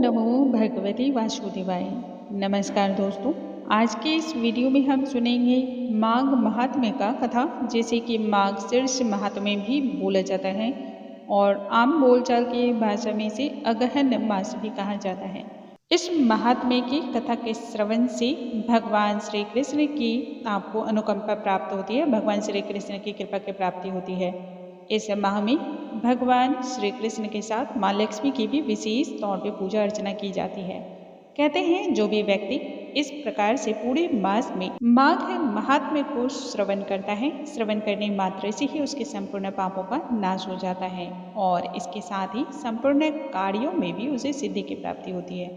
नमो भगवते वासुदेवाय। नमस्कार दोस्तों, आज के इस वीडियो में हम सुनेंगे माघ महात्म्य का कथा, जैसे कि माघ शीर्ष महात्म्य भी बोला जाता है और आम बोलचाल की भाषा में इसे अगहन मास भी कहा जाता है। इस महात्म्य की कथा के श्रवण से भगवान श्री कृष्ण की आपको अनुकंपा प्राप्त होती है, भगवान श्री कृष्ण की कृपा की प्राप्ति होती है। इस माह में भगवान श्री कृष्ण के साथ माँ लक्ष्मी की भी विशेष तौर पे पूजा अर्चना की जाती है। कहते हैं जो भी व्यक्ति इस प्रकार से पूरे मास में माघ महात्म्य को श्रवण करता है, श्रवण करने मात्र से ही उसके संपूर्ण पापों का नाश हो जाता है और इसके साथ ही संपूर्ण कार्यों में भी उसे सिद्धि की प्राप्ति होती है।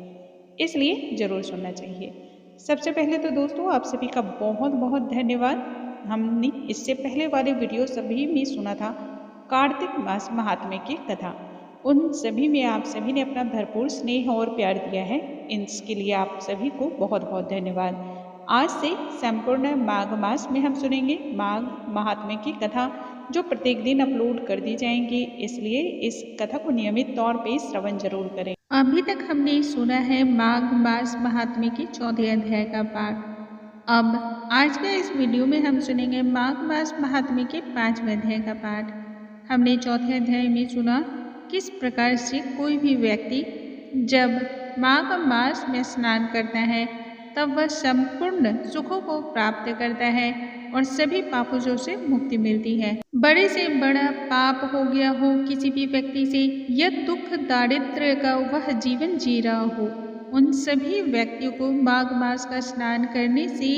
इसलिए जरूर सुनना चाहिए। सबसे पहले तो दोस्तों आप सभी का बहुत बहुत धन्यवाद। हमने इससे पहले वाले वीडियो सभी में सुना था कार्तिक मास महात्म्य की कथा, उन सभी में आप सभी ने अपना भरपूर स्नेह और प्यार दिया है। इसके लिए आप सभी को बहुत बहुत धन्यवाद। आज से संपूर्ण माघ मास में हम सुनेंगे माघ महात्म्य की कथा, जो प्रत्येक दिन अपलोड कर दी जाएंगी, इसलिए इस कथा को नियमित तौर पे श्रवण जरूर करें। अभी तक हमने सुना है माघ मास महात्म्य की 4वें अध्याय का पाठ। अब आज के इस वीडियो में हम सुनेंगे माघ मास महात्म्य के 5वें अध्याय का पाठ। हमने 4थे अध्याय में सुना किस प्रकार से कोई भी व्यक्ति जब माघ मास में स्नान करता है तब वह संपूर्ण सुखों को प्राप्त करता है और सभी पापों से मुक्ति मिलती है। बड़े से बड़ा पाप हो गया हो किसी भी व्यक्ति से या दुख दारिद्र्य का वह जीवन जी रहा हो, उन सभी व्यक्तियों को माघ मास का स्नान करने से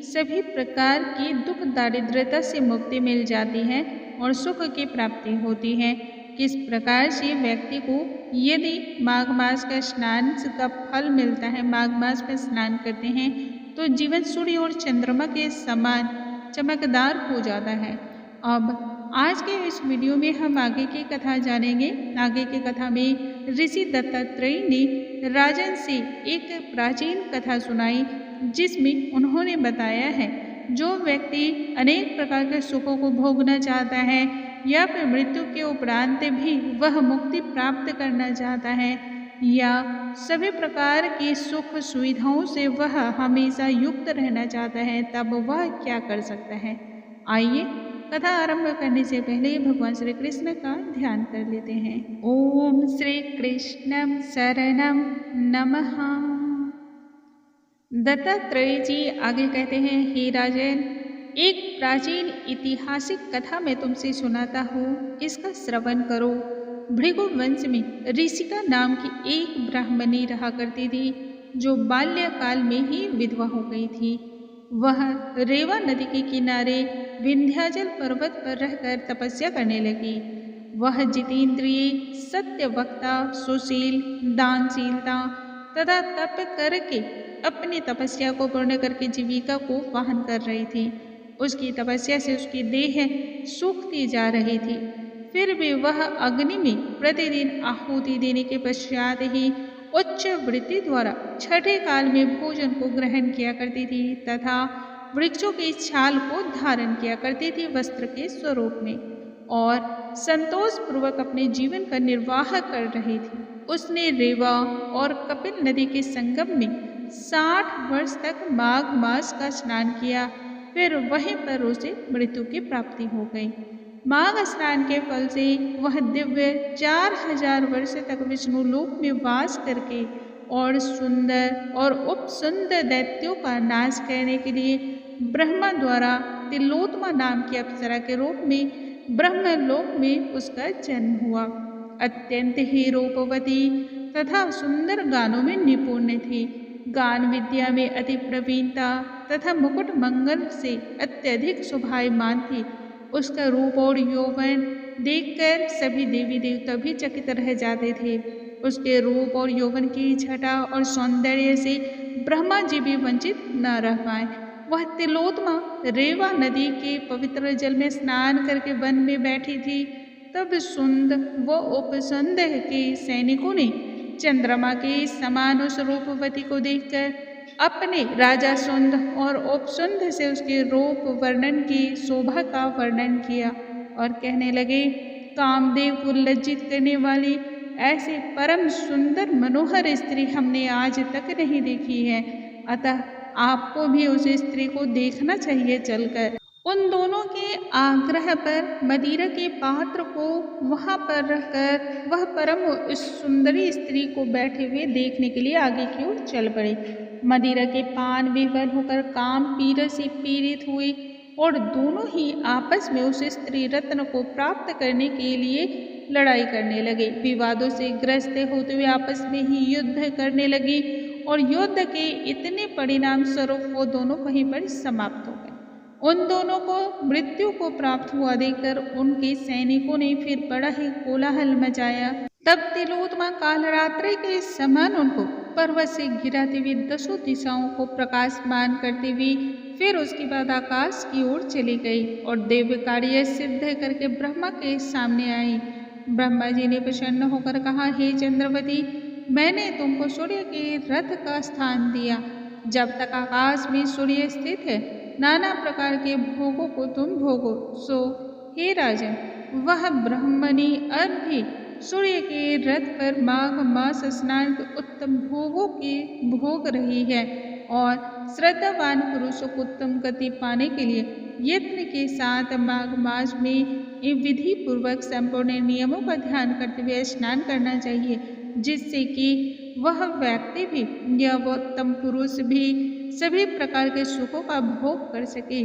सभी प्रकार की दुख दारिद्र्यता से मुक्ति मिल जाती है और सुख की प्राप्ति होती है। किस प्रकार से व्यक्ति को यदि माघ मास का स्नान का फल मिलता है, माघ मास में स्नान करते हैं तो जीवन सूर्य और चंद्रमा के समान चमकदार हो जाता है। अब आज के इस वीडियो में हम आगे की कथा जानेंगे। आगे की कथा में ऋषि दत्तात्रेय ने राजन से एक प्राचीन कथा सुनाई, जिसमें उन्होंने बताया है जो व्यक्ति अनेक प्रकार के सुखों को भोगना चाहता है या फिर मृत्यु के उपरांत भी वह मुक्ति प्राप्त करना चाहता है या सभी प्रकार की सुख सुविधाओं से वह हमेशा युक्त रहना चाहता है, तब वह क्या कर सकता है। आइए कथा आरंभ करने से पहले भगवान श्री कृष्ण का ध्यान कर लेते हैं। ओम श्री कृष्णम शरणम नमः। दत्तात्रेय जी आगे कहते हैं, हे राजन, एक प्राचीन ऐतिहासिक कथा मैं तुमसे सुनाता हूँ, इसका श्रवण करो। भृगु वंश में ऋषिका नाम की एक ब्राह्मणी रहा करती थी, जो बाल्यकाल में ही विधवा हो गई थी। वह रेवा नदी के किनारे विंध्याचल पर्वत पर रहकर तपस्या करने लगी। वह जितेंद्रिय, सत्यवक्ता, सुशील, दानशीलता तथा तप करके अपनी तपस्या को पूर्ण करके जीविका को वहन कर रही थी। उसकी तपस्या से उसकी देह सूखती जा रही थी, फिर भी वह अग्नि में प्रतिदिन आहुति देने के पश्चात ही उच्च वृत्ति द्वारा छठे काल में भोजन को ग्रहण किया करती थी तथा वृक्षों की छाल को धारण किया करती थी वस्त्र के स्वरूप में, और संतोष पूर्वक अपने जीवन का निर्वाह कर रही थी। उसने रेवा और कपिल नदी के संगम में 60 वर्ष तक माघ मास का स्नान किया, फिर वहीं पर उसे मृत्यु की प्राप्ति हो गई। माघ स्नान के फल से वह दिव्य 4000 वर्ष तक विष्णु लोक में वास करके और सुंदर और उपसुंदर दैत्यों का नाश करने के लिए ब्रह्मा द्वारा तिलोत्तमा नाम की अप्सरा के रूप में ब्रह्मलोक में उसका जन्म हुआ। अत्यंत ही रूपवती तथा सुंदर गानों में निपुण थी। गान विद्या में अति प्रवीणता तथा मुकुट मंगल से अत्यधिक शोभायमान थी। उसका रूप और यौवन देखकर सभी देवी देवता भी चकित रह जाते थे। उसके रूप और यौवन की छटा और सौंदर्य से ब्रह्मा जी भी वंचित न रह पाए। वह तिलोत्तमा रेवा नदी के पवित्र जल में स्नान करके वन में बैठी थी। तब सुंद व उपसुंद के सैनिकों ने चंद्रमा के समान उस रूपवती को देखकर अपने राजा सुंद और उपसुंद से उसके रूप वर्णन की शोभा का वर्णन किया और कहने लगे, कामदेव को लज्जित करने वाली ऐसे परम सुंदर मनोहर स्त्री हमने आज तक नहीं देखी है। अतः आपको भी उस स्त्री को देखना चाहिए चलकर। उन दोनों के आग्रह पर मदिरा के पात्र को वहां पर रखकर वह परम उस सुंदरी स्त्री को बैठे हुए देखने के लिए आगे की ओर चल पड़े। मदिरा के पान विवल होकर काम पीरस से पीड़ित हुए और दोनों ही आपस में उस स्त्री रत्न को प्राप्त करने के लिए लड़ाई करने लगे। विवादों से ग्रस्त होते हुए आपस में ही युद्ध करने लगी और युद्ध के इतने परिणाम स्वरूप वो दोनों वहीं पर समाप्त हो गए। उन दोनों को मृत्यु को प्राप्त हुआ देखकर उनके सैनिकों ने फिर बड़ा ही कोलाहल मचाया। तब तिलोत्तमा कालरात्रि के समान उनको पर्वत से गिराते हुए दसों दिशाओं को प्रकाशमान करती हुई फिर उसके बाद आकाश की ओर चली गई और दिव्य कार्य सिद्ध करके ब्रह्मा के सामने आई। ब्रह्मा जी ने प्रसन्न होकर कहा, हे चंद्रवती, मैंने तुमको सूर्य के रथ का स्थान दिया। जब तक आकाश में सूर्य स्थित है नाना प्रकार के भोगों को तुम भोगो। सो हे राजन, वह ब्रह्मणी अब भी सूर्य के रथ पर माघ मास स्नान के उत्तम भोगों के भोग रही है और श्रद्धावान पुरुषों को उत्तम गति पाने के लिए यत्न के साथ माघ मास में विधि पूर्वक संपूर्ण नियमों का ध्यान करते हुए स्नान करना चाहिए, जिससे कि वह व्यक्ति भी या वह उत्तम पुरुष भी सभी प्रकार के सुखों का भोग कर सके।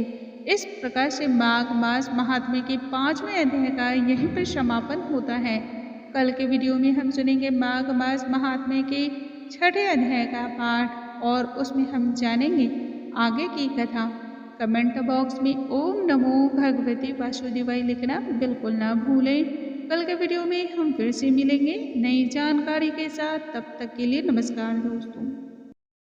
इस प्रकार से माघ मास महात्म्य के 5वें अध्याय का यहीं पर समापन होता है। कल के वीडियो में हम सुनेंगे माघ मास महात्म्य के 6ठे अध्याय का पाठ और उसमें हम जानेंगे आगे की कथा। कमेंट बॉक्स में ओम नमो भगवते वासुदेवाय लिखना बिल्कुल ना भूलें। कल के वीडियो में हम फिर से मिलेंगे नई जानकारी के साथ। तब तक के लिए नमस्कार दोस्तों।